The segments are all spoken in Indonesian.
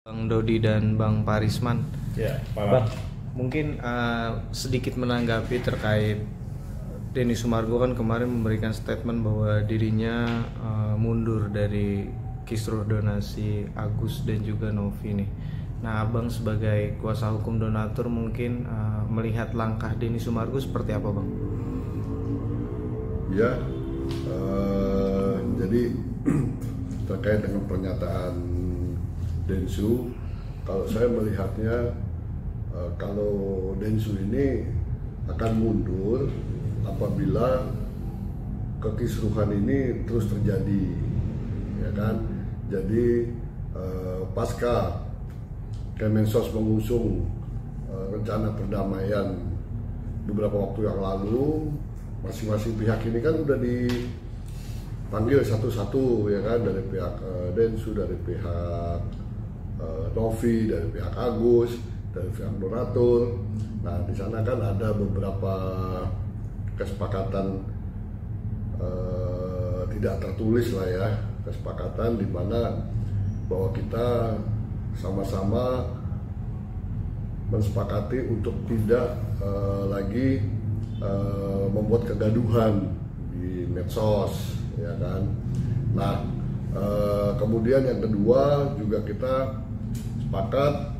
Bang Dodi dan Bang Parisman. Ya, Bang, mungkin sedikit menanggapi terkait Denny Sumargo kan kemarin memberikan statement bahwa dirinya mundur dari kisruh donasi Agus dan juga Novi nih. Nah, Abang sebagai kuasa hukum donatur mungkin melihat langkah Denny Sumargo seperti apa, Bang? Ya, jadi terkait dengan pernyataan Densu, kalau saya melihatnya kalau Densu ini akan mundur apabila kekisruhan ini terus terjadi, ya kan? Jadi pasca Kemensos mengusung rencana perdamaian beberapa waktu yang lalu, masing-masing pihak ini kan udah dipanggil satu-satu, ya kan, dari pihak Densu, dari pihak Novi, dari pihak Agus, dari pihak donatur. Nah, di sana kan ada beberapa kesepakatan tidak tertulis lah ya, kesepakatan di mana bahwa kita sama-sama mensepakati untuk tidak lagi membuat kegaduhan di medsos, ya kan. Nah, kemudian yang kedua juga kita sepakat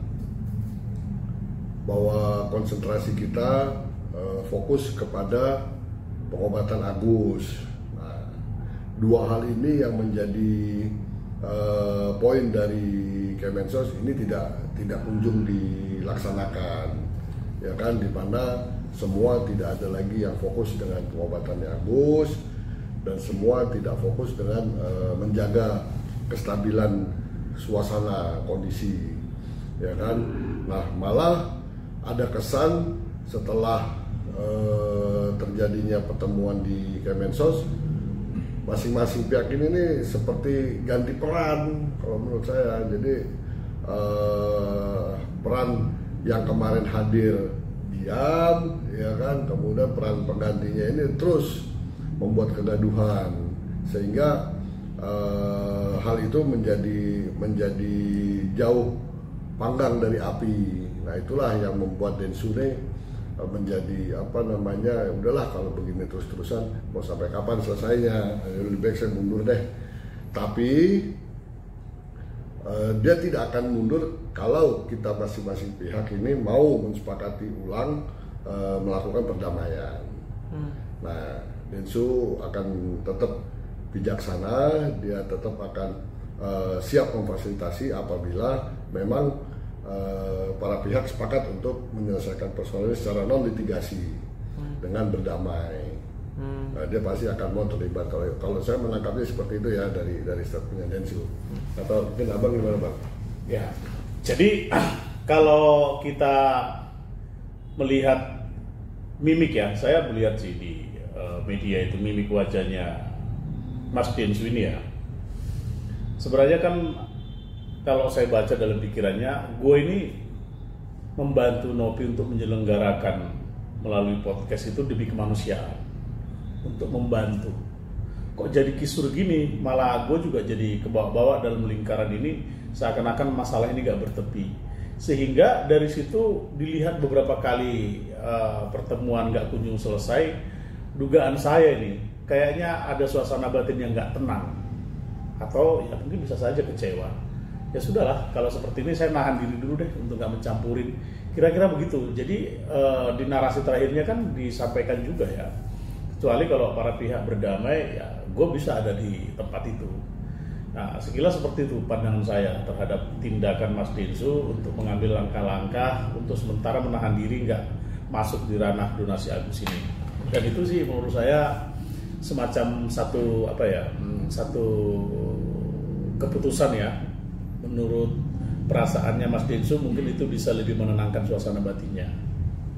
bahwa konsentrasi kita fokus kepada pengobatan Agus. Nah, dua hal ini yang menjadi poin dari Kemensos ini tidak kunjung dilaksanakan, ya kan, di mana semua tidak ada lagi yang fokus dengan pengobatannya Agus dan semua tidak fokus dengan menjaga kestabilan suasana kondisi, ya kan. Nah, malah ada kesan setelah terjadinya pertemuan di Kemensos, masing-masing pihak ini nih seperti ganti peran kalau menurut saya. Jadi peran yang kemarin hadir diam, ya kan, kemudian peran penggantinya ini terus membuat kegaduhan, sehingga hal itu menjadi jauh panggang dari api. Nah, itulah yang membuat Densu menjadi udahlah kalau begini terus-terusan mau sampai kapan selesainya, lebih baik saya mundur deh. Tapi dia tidak akan mundur kalau kita masing-masing pihak ini mau mensepakati ulang melakukan perdamaian. Nah, Densu akan tetap bijaksana, dia tetap akan siap memfasilitasi apabila memang para pihak sepakat untuk menyelesaikan persoalan ini secara non litigasi dengan berdamai. Nah, dia pasti akan mau terlibat. Kalau saya menangkapnya seperti itu ya dari statementnya Densu. Atau mungkin Abang gimana, Bang? Ya, jadi kalau kita melihat mimik ya, saya melihat sih di media itu mimik wajahnya Mas Densu ini ya. Sebenarnya kan kalau saya baca dalam pikirannya, gue ini membantu Novi untuk menyelenggarakan melalui podcast itu demi kemanusiaan, untuk membantu. Kok jadi kisur gini, malah gue juga jadi kebawa-bawa dalam lingkaran ini, seakan-akan masalah ini gak bertepi. Sehingga dari situ dilihat beberapa kali pertemuan gak kunjung selesai, dugaan saya ini kayaknya ada suasana batin yang gak tenang, atau ya mungkin bisa saja kecewa. Ya sudahlah, kalau seperti ini saya nahan diri dulu deh untuk gak mencampurin, kira-kira begitu. Jadi di narasi terakhirnya kan disampaikan juga ya, kecuali kalau para pihak berdamai, ya gue bisa ada di tempat itu. Nah, sekilas seperti itu pandangan saya terhadap tindakan Mas Densu untuk mengambil langkah-langkah untuk sementara menahan diri nggak masuk di ranah donasi Agus ini. Dan itu sih menurut saya semacam satu keputusan ya. Menurut perasaannya Mas Densu mungkin itu bisa lebih menenangkan suasana batinnya,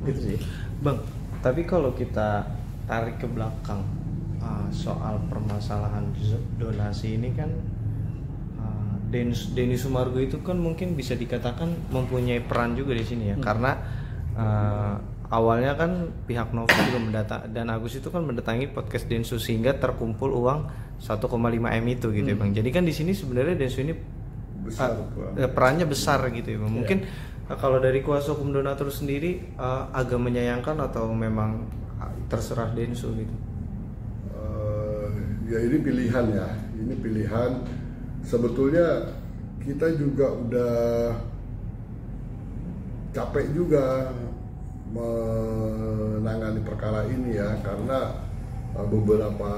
gitu sih, Bang. Tapi kalau kita tarik ke belakang soal permasalahan donasi ini kan, Denny Sumargo itu kan mungkin bisa dikatakan mempunyai peran juga di sini ya, karena awalnya kan pihak Novi juga dan Agus itu kan mendatangi podcast Densu sehingga terkumpul uang 1,5 M itu gitu ya, Bang. Jadi kan di sini sebenarnya Densu ini besar perannya besar gitu ya. Mungkin kalau dari kuasa hukum donatur sendiri agak menyayangkan atau memang terserah Densu gitu? Ya ini pilihan ya, ini pilihan. Sebetulnya kita juga udah capek juga menangani perkara ini ya, karena beberapa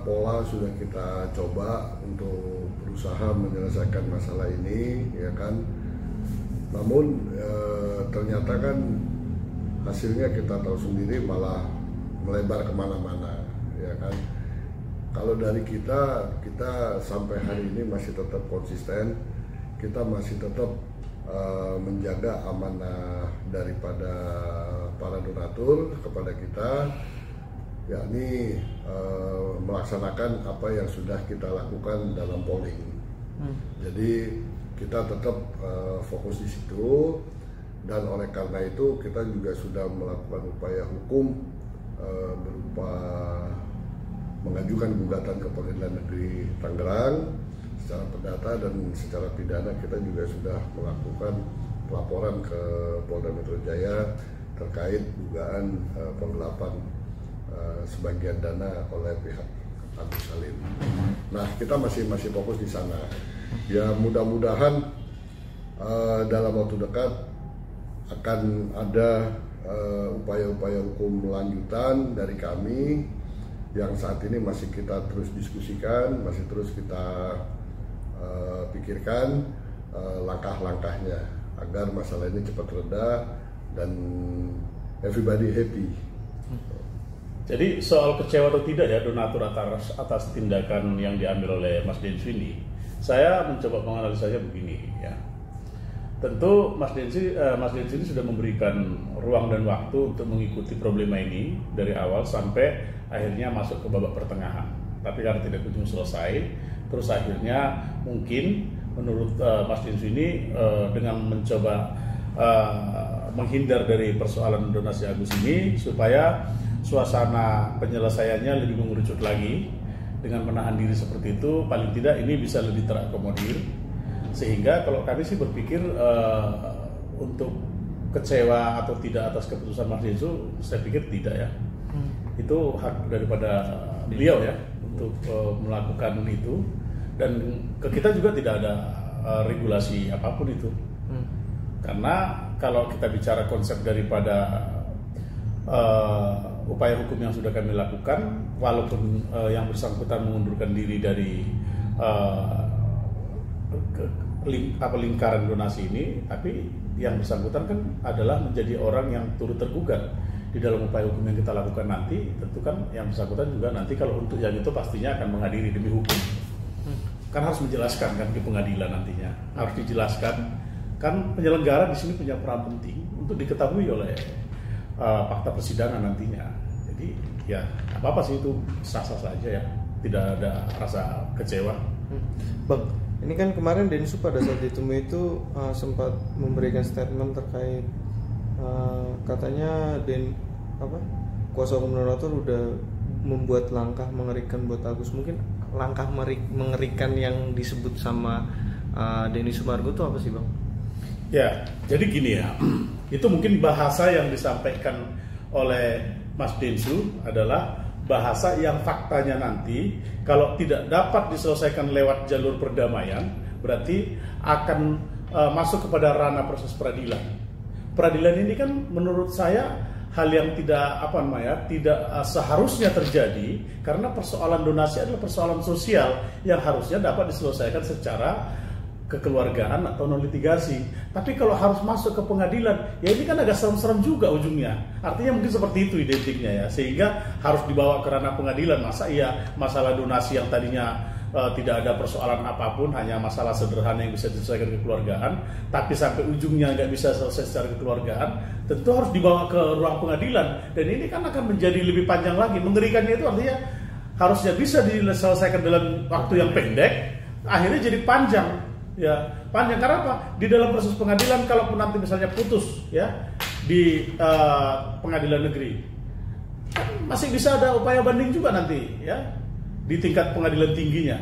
pola sudah kita coba untuk berusaha menyelesaikan masalah ini ya kan, namun ternyata kan hasilnya kita tahu sendiri malah melebar kemana-mana ya kan. Kalau dari kita sampai hari ini masih tetap konsisten, kita masih tetap menjaga amanah daripada para donatur kepada kita, yakni melaksanakan apa yang sudah kita lakukan dalam polling. Jadi kita tetap fokus di situ, dan oleh karena itu kita juga sudah melakukan upaya hukum berupa mengajukan gugatan ke Pengadilan Negeri Tangerang secara perdata, dan secara pidana kita juga sudah melakukan pelaporan ke Polda Metro Jaya terkait dugaan penggelapan sebagian dana oleh pihak Agus Salim. Nah, kita masih fokus di sana. Ya mudah-mudahan dalam waktu dekat akan ada upaya-upaya hukum lanjutan dari kami yang saat ini masih kita terus diskusikan, masih terus kita pikirkan langkah-langkahnya agar masalah ini cepat reda dan everybody happy. Jadi soal kecewa atau tidak ya donatur atas tindakan yang diambil oleh Mas Densu ini, saya mencoba menganalisanya begini ya. Tentu Mas Densu ini sudah memberikan ruang dan waktu untuk mengikuti problema ini dari awal sampai akhirnya masuk ke babak pertengahan. Tapi karena tidak kunjung selesai, terus akhirnya mungkin menurut Mas Densu ini dengan mencoba menghindar dari persoalan donasi Agus ini supaya suasana penyelesaiannya lebih mengerucut lagi, dengan menahan diri seperti itu paling tidak ini bisa lebih terakomodir. Sehingga kalau kami sih berpikir untuk kecewa atau tidak atas keputusan Mas Densu, saya pikir tidak ya. Itu hak daripada beliau ya untuk melakukan itu, dan ke kita juga tidak ada regulasi apapun itu. Karena kalau kita bicara konsep daripada upaya hukum yang sudah kami lakukan, walaupun yang bersangkutan mengundurkan diri dari lingkaran donasi ini, tapi yang bersangkutan kan adalah menjadi orang yang turut tergugat di dalam upaya hukum yang kita lakukan nanti. Tentu kan yang bersangkutan juga nanti kalau untuk yang itu pastinya akan menghadiri demi hukum. Kan harus menjelaskan kan di pengadilan nantinya, harus dijelaskan kan penyelenggara di sini punya peran penting untuk diketahui oleh fakta persidangan nantinya. Jadi ya apa sih itu sah-sah saja ya, tidak ada rasa kecewa. Bang, ini kan kemarin Densu pada saat ditemui itu sempat memberikan statement terkait katanya kuasa hukum donatur udah membuat langkah mengerikan buat Agus. Mungkin langkah mengerikan yang disebut sama Denny Sumargo itu apa sih Bang? Ya, jadi gini ya, itu mungkin bahasa yang disampaikan oleh Mas Densu adalah bahasa yang faktanya nanti kalau tidak dapat diselesaikan lewat jalur perdamaian, berarti akan masuk kepada ranah proses peradilan. Peradilan ini kan menurut saya hal yang tidak tidak seharusnya terjadi, karena persoalan donasi adalah persoalan sosial yang harusnya dapat diselesaikan secara kekeluargaan atau non litigasi. Tapi kalau harus masuk ke pengadilan, ya ini kan agak serem-serem juga ujungnya. Artinya mungkin seperti itu identiknya ya, sehingga harus dibawa ke ranah pengadilan. Masa iya masalah donasi yang tadinya tidak ada persoalan apapun, hanya masalah sederhana yang bisa diselesaikan kekeluargaan, tapi sampai ujungnya nggak bisa selesai secara kekeluargaan, tentu harus dibawa ke ruang pengadilan. Dan ini kan akan menjadi lebih panjang lagi. Mengerikannya itu artinya harusnya bisa diselesaikan dalam waktu yang pendek, akhirnya jadi panjang. Ya, panjang karena apa? Di dalam proses pengadilan, kalaupun nanti misalnya putus ya di pengadilan negeri, kan masih bisa ada upaya banding juga nanti ya di tingkat pengadilan tingginya.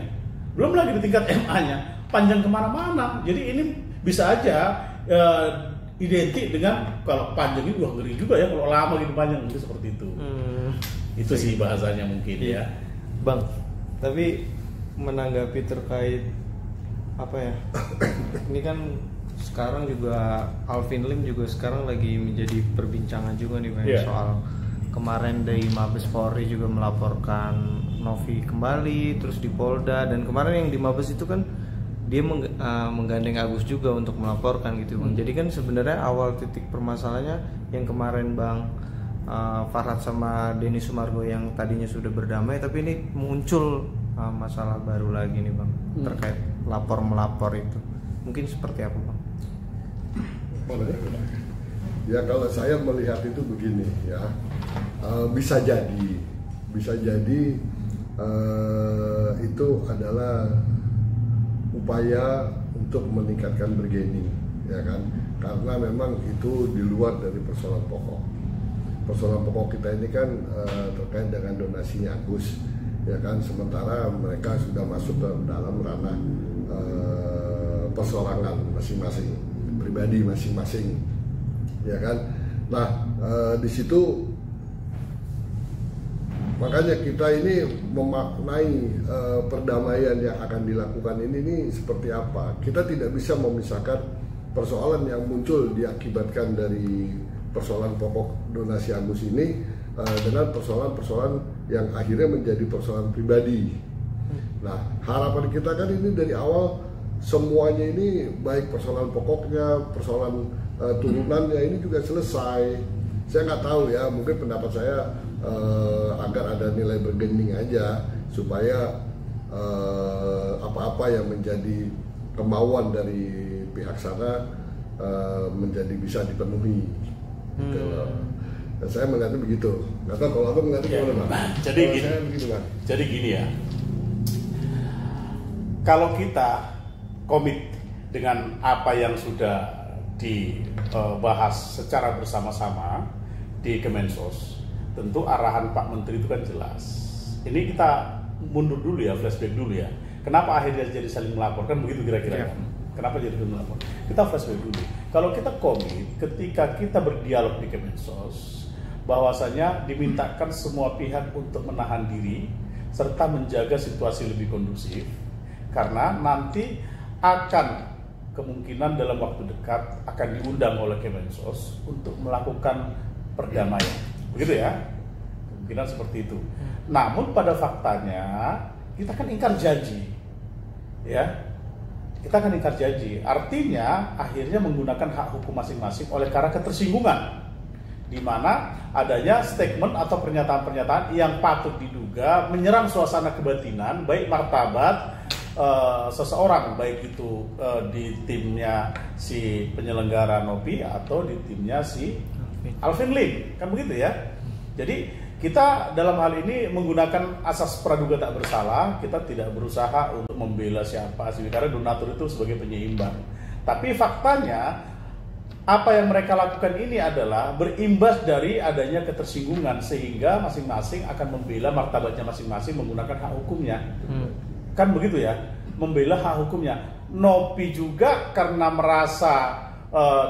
Belum lagi di tingkat MA-nya. panjang kemana-mana. Jadi ini bisa aja identik dengan kalau panjang itu ngeri juga ya, kalau lama gitu panjang itu seperti itu. Itu sih bahasanya mungkin ya. Bang, tapi menanggapi terkait apa ya? Ini kan sekarang juga Alvin Lim juga sekarang lagi menjadi perbincangan juga nih Bang, soal kemarin dari Mabes Polri juga melaporkan Novi kembali terus di Polda, dan kemarin yang di Mabes itu kan dia menggandeng Agus juga untuk melaporkan gitu Bang. Jadi kan sebenarnya awal titik permasalahannya yang kemarin Bang Farhad sama Denny Sumargo yang tadinya sudah berdamai, tapi ini muncul masalah baru lagi nih Bang terkait lapor melapor itu. Mungkin seperti apa Bang? Ya kalau saya melihat itu begini ya, bisa jadi itu adalah upaya untuk meningkatkan bargaining, ya kan? Karena memang itu di luar dari persoalan pokok. Persoalan pokok kita ini kan terkait dengan donasinya Agus, ya kan? Sementara mereka sudah masuk ke dalam ranah persoalan masing-masing, pribadi masing-masing, ya kan? Nah di situ makanya kita ini memaknai perdamaian yang akan dilakukan ini seperti apa. Kita tidak bisa memisahkan persoalan yang muncul diakibatkan dari persoalan pokok donasi Agus ini dengan persoalan-persoalan yang akhirnya menjadi persoalan pribadi. Nah harapan kita kan ini dari awal semuanya ini baik persoalan pokoknya, persoalan turunannya ini juga selesai. Saya nggak tahu ya, mungkin pendapat saya agar ada nilai bargaining aja supaya apa-apa yang menjadi kemauan dari pihak sana menjadi bisa dipenuhi. Gitu. Dan saya melihatnya begitu. Nggak tahu kalau abang melihatnya gimana, Bang? Jadi gini ya, kalau kita komit dengan apa yang sudah dibahas secara bersama-sama di Kemensos, tentu arahan Pak Menteri itu kan jelas. Ini kita mundur dulu ya, flashback dulu ya. Kenapa akhirnya jadi saling melapor? Kan begitu kira-kira. Kenapa jadi saling melapor? Kita flashback dulu. Kalau kita komit, ketika kita berdialog di Kemensos, bahwasanya dimintakan semua pihak untuk menahan diri serta menjaga situasi lebih kondusif, karena nanti akan kemungkinan dalam waktu dekat akan diundang oleh Kemensos untuk melakukan perdamaian, begitu ya, kemungkinan seperti itu. Namun pada faktanya kita kan ingkar janji, ya, kita kan ingkar janji. Artinya akhirnya menggunakan hak hukum masing-masing oleh karena ketersinggungan, di mana adanya statement atau pernyataan-pernyataan yang patut diduga menyerang suasana kebatinan, baik martabat seseorang, baik itu di timnya si penyelenggara Nopi atau di timnya si Alvin Lim, kan begitu ya. Jadi kita dalam hal ini menggunakan asas praduga tak bersalah. Kita tidak berusaha untuk membela siapa sih, karena donatur itu sebagai penyeimbang. Tapi faktanya apa yang mereka lakukan ini adalah berimbas dari adanya ketersinggungan, sehingga masing-masing akan membela martabatnya masing-masing menggunakan hak hukumnya. Kan begitu ya, membela hak hukumnya. Nopi juga karena merasa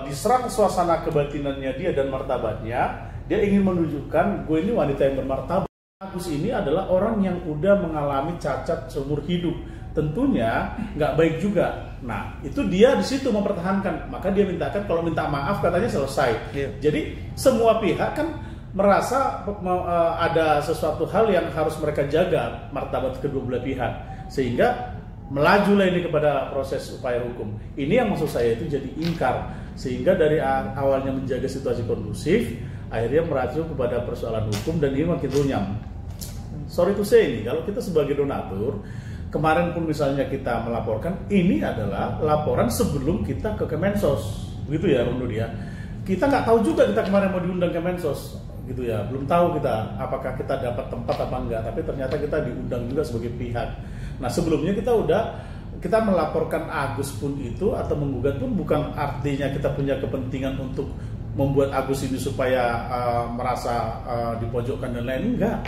diserang suasana kebatinannya dia dan martabatnya, dia ingin menunjukkan gue ini wanita yang bermartabat. Agus ini adalah orang yang udah mengalami cacat seumur hidup, tentunya nggak baik juga. Nah itu dia di situ mempertahankan, maka dia mintakan kalau minta maaf katanya selesai. Jadi semua pihak kan merasa ada sesuatu hal yang harus mereka jaga, martabat kedua belah pihak, sehingga melajulah ini kepada proses upaya hukum. Ini yang maksud saya itu jadi ingkar, sehingga dari awalnya menjaga situasi kondusif, akhirnya meracu kepada persoalan hukum, dan ini makin runyam. Sorry to say ini, kalau kita sebagai donatur, kemarin pun misalnya kita melaporkan, ini adalah laporan sebelum kita ke Kemensos, begitu ya Bung Dodi ya. Kita nggak tahu juga kita kemarin mau diundang Kemensos, gitu ya, belum tahu kita apakah kita dapat tempat apa enggak, tapi ternyata kita diundang juga sebagai pihak. Nah sebelumnya kita melaporkan Agus pun itu atau menggugat pun bukan artinya kita punya kepentingan untuk membuat Agus ini supaya merasa dipojokkan dan lain, enggak.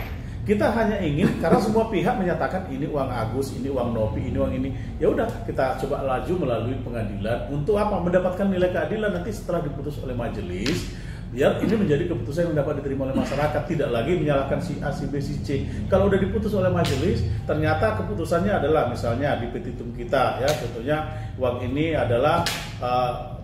Kita hanya ingin karena semua pihak menyatakan ini uang Agus, ini uang Novi, ini uang ini. Ya udah kita coba laju melalui pengadilan untuk apa? Mendapatkan nilai keadilan nanti setelah diputus oleh majelis. Biar ini menjadi keputusan yang dapat diterima oleh masyarakat, tidak lagi menyalahkan si A, si B, si C. Kalau udah diputus oleh majelis, ternyata keputusannya adalah misalnya di petitum kita, ya contohnya uang ini adalah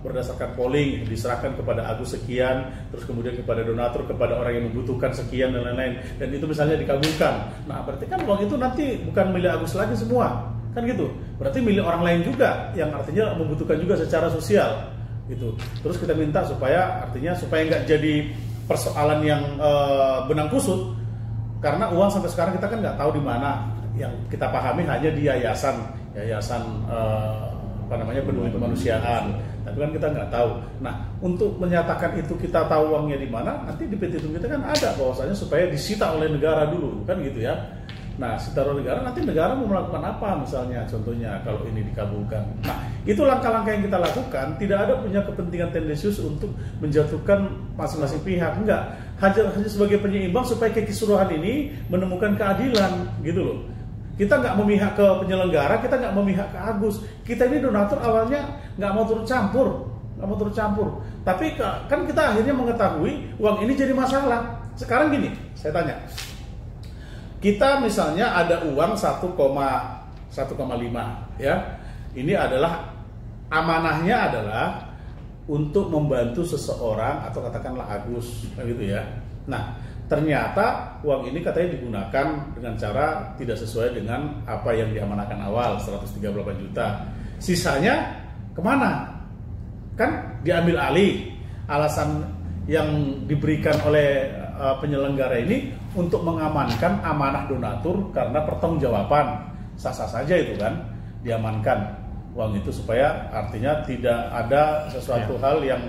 berdasarkan polling diserahkan kepada Agus sekian, terus kemudian kepada donatur, kepada orang yang membutuhkan sekian dan lain-lain, dan itu misalnya dikabulkan. Nah berarti kan uang itu nanti bukan milik Agus lagi semua, kan gitu. Berarti milik orang lain juga, yang artinya membutuhkan juga secara sosial. Gitu. Terus kita minta supaya nggak jadi persoalan yang benang kusut, karena uang sampai sekarang kita kan nggak tahu di mana. Yang kita pahami hanya di yayasan peduli kemanusiaan, tapi kan kita nggak tahu. Nah untuk menyatakan itu kita tahu uangnya di mana, nanti di petitum kita kan ada bahwasanya supaya disita oleh negara dulu, kan gitu ya. Nah, sitaruh negara, nanti negara mau melakukan apa misalnya, contohnya kalau ini dikabulkan. Nah, itu langkah-langkah yang kita lakukan, tidak ada punya kepentingan tendensius untuk menjatuhkan masing-masing pihak, enggak. Hanya sebagai penyeimbang supaya keseluruhan ini menemukan keadilan, gitu loh. Kita nggak memihak ke penyelenggara, kita nggak memihak ke Agus. Kita ini donatur awalnya nggak mau turut campur. Tapi kan kita akhirnya mengetahui uang ini jadi masalah. Sekarang gini, saya tanya. Kita misalnya ada uang 1,5 ya. Ini adalah amanahnya adalah untuk membantu seseorang atau katakanlah Agus gitu ya. Nah, ternyata uang ini katanya digunakan dengan cara tidak sesuai dengan apa yang diamanahkan awal 138 juta. Sisanya kemana? Kan diambil alih. Alasan yang diberikan oleh penyelenggara ini untuk mengamankan amanah donatur karena pertanggungjawaban. Sah-sah saja itu kan diamankan uang itu supaya artinya tidak ada sesuatu hal yang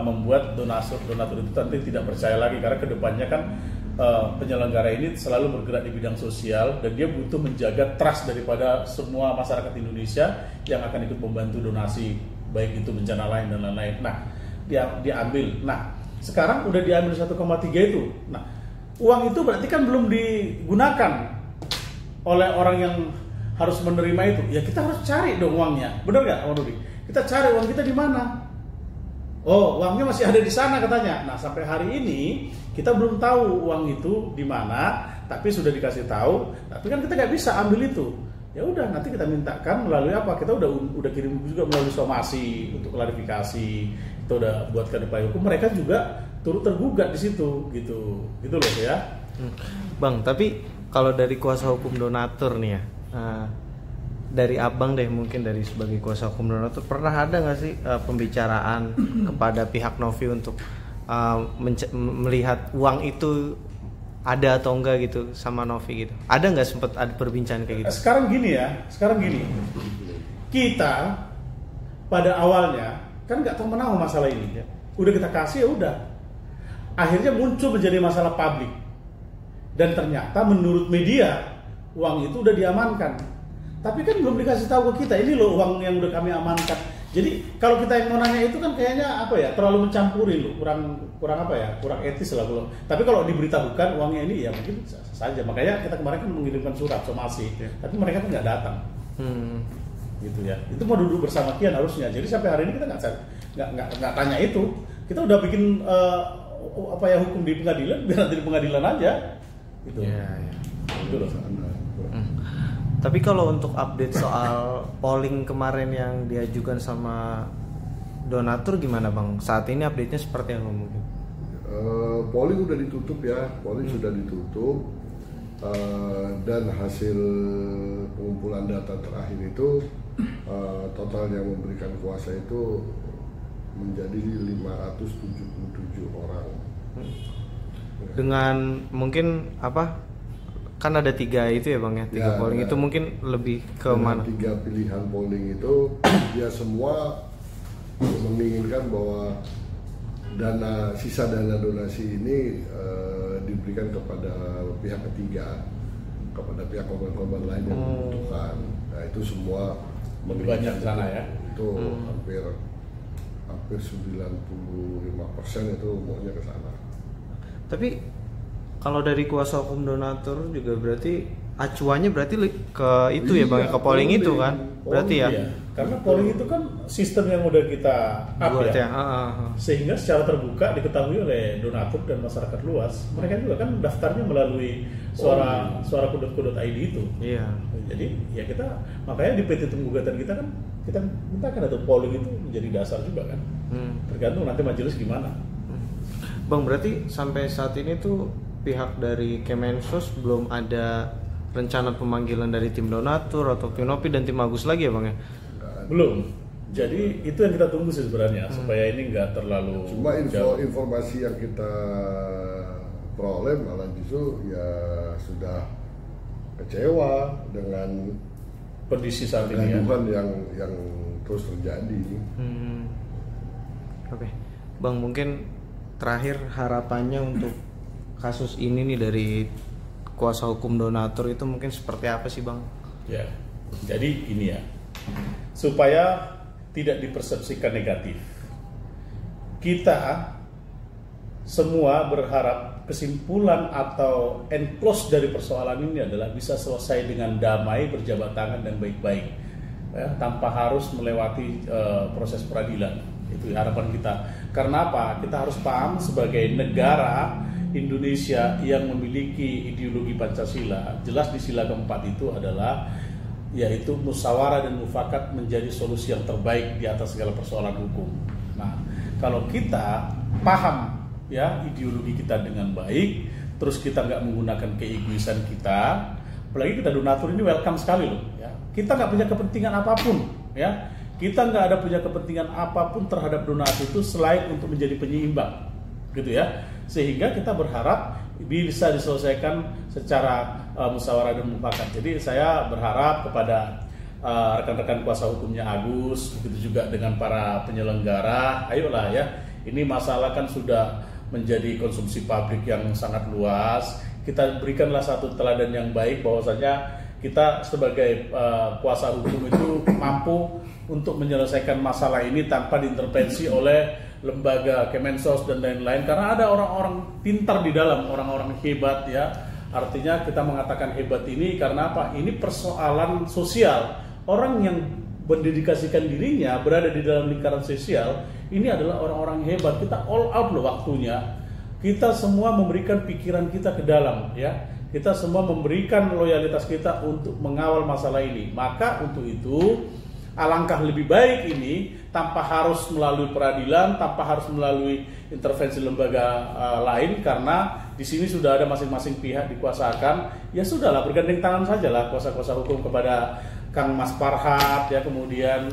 membuat donatur itu nanti tidak percaya lagi, karena kedepannya kan penyelenggara ini selalu bergerak di bidang sosial dan dia butuh menjaga trust daripada semua masyarakat Indonesia yang akan ikut membantu donasi baik itu bencana lain dan lain-lain. Nah diambil. Nah sekarang udah diambil 1,3 itu. Nah uang itu berarti kan belum digunakan oleh orang yang harus menerima itu. Ya kita harus cari dong uangnya, benar nggak, Om Rudi? Kita cari uang kita di mana? Oh, uangnya masih ada di sana katanya. Nah sampai hari ini kita belum tahu uang itu di mana, tapi sudah dikasih tahu. Tapi kan kita nggak bisa ambil itu. Ya udah, nanti kita mintakan melalui apa? Kita udah kirim juga melalui somasi untuk klarifikasi. Kita udah buatkan upaya hukum. Mereka juga turut tergugat di situ, gitu loh ya. Bang, tapi kalau dari kuasa hukum donatur nih ya, dari abang deh, mungkin dari sebagai kuasa hukum donatur, pernah ada nggak sih pembicaraan kepada pihak Novi untuk melihat uang itu ada atau enggak gitu sama Novi gitu? Ada nggak sempat ada perbincangan kayak gitu? Sekarang gini, kita pada awalnya kan nggak tahu menahu masalah ini. Udah kita kasih ya udah. Akhirnya muncul menjadi masalah publik. Dan ternyata menurut media uang itu udah diamankan. Tapi kan belum dikasih tahu ke kita, ini loh uang yang udah kami amankan. Jadi kalau kita yang mau nanya itu kan kayaknya terlalu mencampuri loh, kurang etis lah belum. Tapi kalau diberitahukan uangnya ini ya mungkin saja. Makanya kita kemarin kan mengirimkan surat somasi, tapi mereka kan nggak datang. Gitu ya. Itu mau duduk bersama Kian harusnya. Jadi sampai hari ini kita nggak tanya itu. Kita udah bikin hukum di pengadilan, biar nanti di pengadilan aja. Gitu. Ya. Itu loh. Tapi kalau untuk update soal polling kemarin yang diajukan sama donatur gimana Bang? Saat ini update-nya seperti apa mungkin? Polling udah ditutup ya, sudah ditutup, dan hasil pengumpulan data terakhir itu total yang memberikan kuasa itu menjadi 577 orang. Dengan mungkin kan ada 3 itu ya Bang ya, 3 polling itu mungkin lebih ke mana? 3 pilihan polling itu ya semua menginginkan bahwa sisa dana donasi ini diberikan kepada pihak ketiga, kepada pihak korban-korban lain yang membutuhkan. Nah itu semua banyak sana ya. Itu hampir 95% itu maunya ke sana. Tapi Kalau dari kuasa hukum donatur juga berarti acuannya berarti ke itu ya Bang, Iya, ke polling itu kan? Berarti ya. Iya. Karena polling itu kan sistem yang udah kita up Buat ya. ya. Sehingga secara terbuka diketahui oleh donatur dan masyarakat luas. Mereka juga kan daftarnya melalui suara kudut-kudut ID itu. Iya. Jadi ya kita makanya di petitum gugatan kita kan kita mintakan atau polling itu menjadi dasar juga kan. Tergantung nanti majelis gimana. Bang, berarti sampai saat ini tuh pihak dari Kemensos belum ada rencana pemanggilan dari tim donatur atau Kinopi dan tim Agus lagi ya Bang ya? Belum. Jadi itu yang kita tunggu sih sebenarnya supaya ini nggak terlalu Cuma jauh. informasi yang kita peroleh malah justru ya sudah kecewa dengan Kondisi saat ini ya. kegaduhan yang terus terjadi. Oke. Bang, mungkin terakhir harapannya untuk kasus ini nih dari kuasa hukum donatur itu mungkin seperti apa sih Bang? Ya, jadi ini ya, supaya tidak dipersepsikan negatif. Kita semua berharap kesimpulan atau end close dari persoalan ini adalah bisa selesai dengan damai, berjabat tangan dan baik-baik, ya, tanpa harus melewati proses peradilan. Itu harapan kita. Karena apa? Kita harus paham sebagai negara Indonesia yang memiliki ideologi Pancasila, jelas di sila keempat itu adalah yaitu musyawarah dan mufakat menjadi solusi yang terbaik di atas segala persoalan hukum. Nah, kalau kita paham ya ideologi kita dengan baik, terus kita nggak menggunakan keegoisan kita, apalagi kita donatur ini welcome sekali loh. Ya, kita nggak punya kepentingan apapun, ya. Kita nggak ada punya kepentingan apapun terhadap donatur itu selain untuk menjadi penyeimbang, gitu ya. Sehingga kita berharap bisa diselesaikan secara musyawarah dan mufakat. Jadi saya berharap kepada rekan-rekan kuasa hukumnya Agus, begitu juga dengan para penyelenggara, ayolah ya. Ini masalah kan sudah menjadi konsumsi publik yang sangat luas. Kita berikanlah satu teladan yang baik bahwasanya kita sebagai kuasa hukum itu mampu untuk menyelesaikan masalah ini tanpa diintervensi oleh lembaga Kemensos dan lain-lain, karena ada orang-orang pintar di dalam, orang-orang hebat ya. Artinya kita mengatakan hebat ini karena apa? Ini persoalan sosial. Orang yang mendedikasikan dirinya berada di dalam lingkaran sosial, ini adalah orang-orang hebat. Kita all out loh waktunya. Kita semua memberikan pikiran kita ke dalam ya. Kita semua memberikan loyalitas kita untuk mengawal masalah ini. Maka untuk itu alangkah lebih baik ini tanpa harus melalui peradilan, tanpa harus melalui intervensi lembaga lain, karena di sini sudah ada masing-masing pihak dikuasakan. Ya sudahlah, bergandeng tangan sajalah kuasa-kuasa hukum kepada Kang Mas Farhat ya, kemudian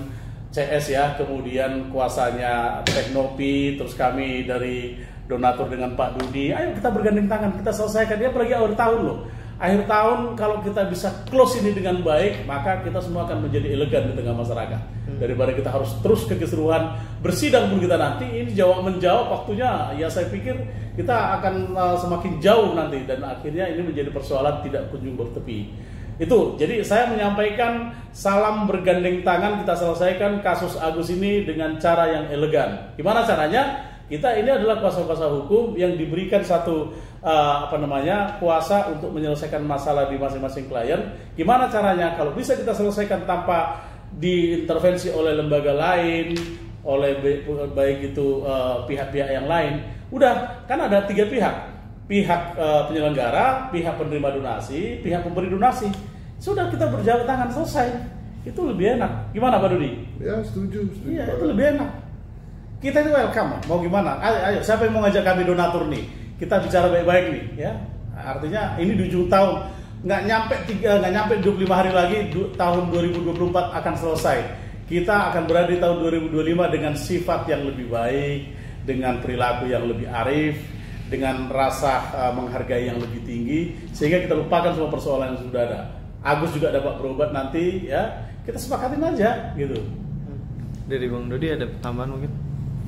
CS ya, kemudian kuasanya Teknopi, terus kami dari donatur dengan Pak Dudi. Ayo kita bergandeng tangan, kita selesaikan ya, apalagi akhir tahun loh. Akhir tahun kalau kita bisa close ini dengan baik, maka kita semua akan menjadi elegan di tengah masyarakat. Daripada kita harus terus kekeseruan bersidang pun kita nanti ini menjawab waktunya, ya saya pikir kita akan semakin jauh nanti, dan akhirnya ini menjadi persoalan tidak kunjung bertepi. Itu, jadi saya menyampaikan salam bergandeng tangan, kita selesaikan kasus Agus ini dengan cara yang elegan. Gimana caranya? Kita ini adalah kuasa-kuasa hukum yang diberikan satu kuasa untuk menyelesaikan masalah di masing-masing klien. Gimana caranya? Kalau bisa kita selesaikan tanpa diintervensi oleh lembaga lain, oleh baik itu pihak-pihak yang lain. Udah, kan ada 3 pihak. Pihak penyelenggara, pihak penerima donasi, pihak pemberi donasi. Sudah, kita berjabat tangan, selesai. Itu lebih enak. Gimana Pak Dudi? Ya setuju. Iya, itu lebih enak. Kita itu welcome, mau gimana? Ayo, siapa yang mau ngajak kami donatur nih? Kita bicara baik-baik nih, ya. Artinya ini di ujung tahun, nggak nyampe 25 hari lagi, tahun 2024 akan selesai. Kita akan berada di tahun 2025 dengan sifat yang lebih baik, dengan perilaku yang lebih arif, dengan rasa menghargai yang lebih tinggi, sehingga kita lupakan semua persoalan yang sudah ada. Agus juga dapat berobat nanti, ya. Kita sepakatin aja, gitu. Dari Bang Dodi ada tambahan mungkin?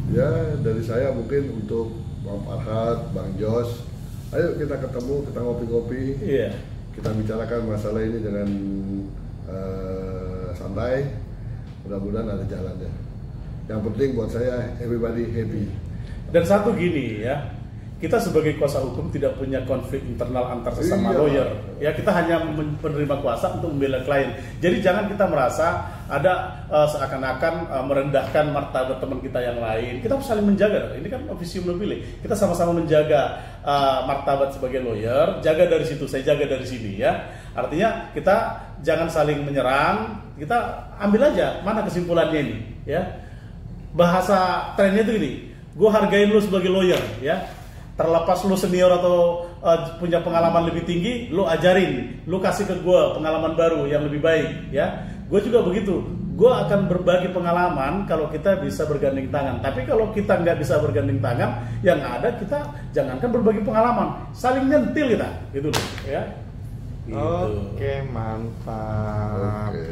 Ya, dari saya mungkin untuk Bang Farhat, Bang Jos, ayo kita ketemu, kita ngopi-ngopi. Iya. Kita bicarakan masalah ini dengan santai. Mudah-mudahan ada jalannya. Yang penting buat saya everybody happy. Dan satu gini ya, kita sebagai kuasa hukum tidak punya konflik internal antar sesama Iya. lawyer. Ya, kita hanya menerima kuasa untuk membela klien. Jadi jangan kita merasa ada seakan-akan merendahkan martabat teman kita yang lain. Kita harus saling menjaga. Ini kan officium nobile. Kita sama-sama menjaga martabat sebagai lawyer. Jaga dari situ, saya jaga dari sini ya. Artinya kita jangan saling menyerang. Kita ambil aja mana kesimpulannya ini ya. Bahasa trennya itu gini. Gue hargain lu sebagai lawyer ya. Terlepas lu senior atau punya pengalaman lebih tinggi, lu ajarin, lu kasih ke gue pengalaman baru yang lebih baik ya. Gue juga begitu, gue akan berbagi pengalaman kalau kita bisa bergandeng tangan. Tapi kalau kita nggak bisa bergandeng tangan, yang ada kita jangankan berbagi pengalaman, saling nyentil kita, gitu loh ya. Gitu. Oke, mantap. Oke.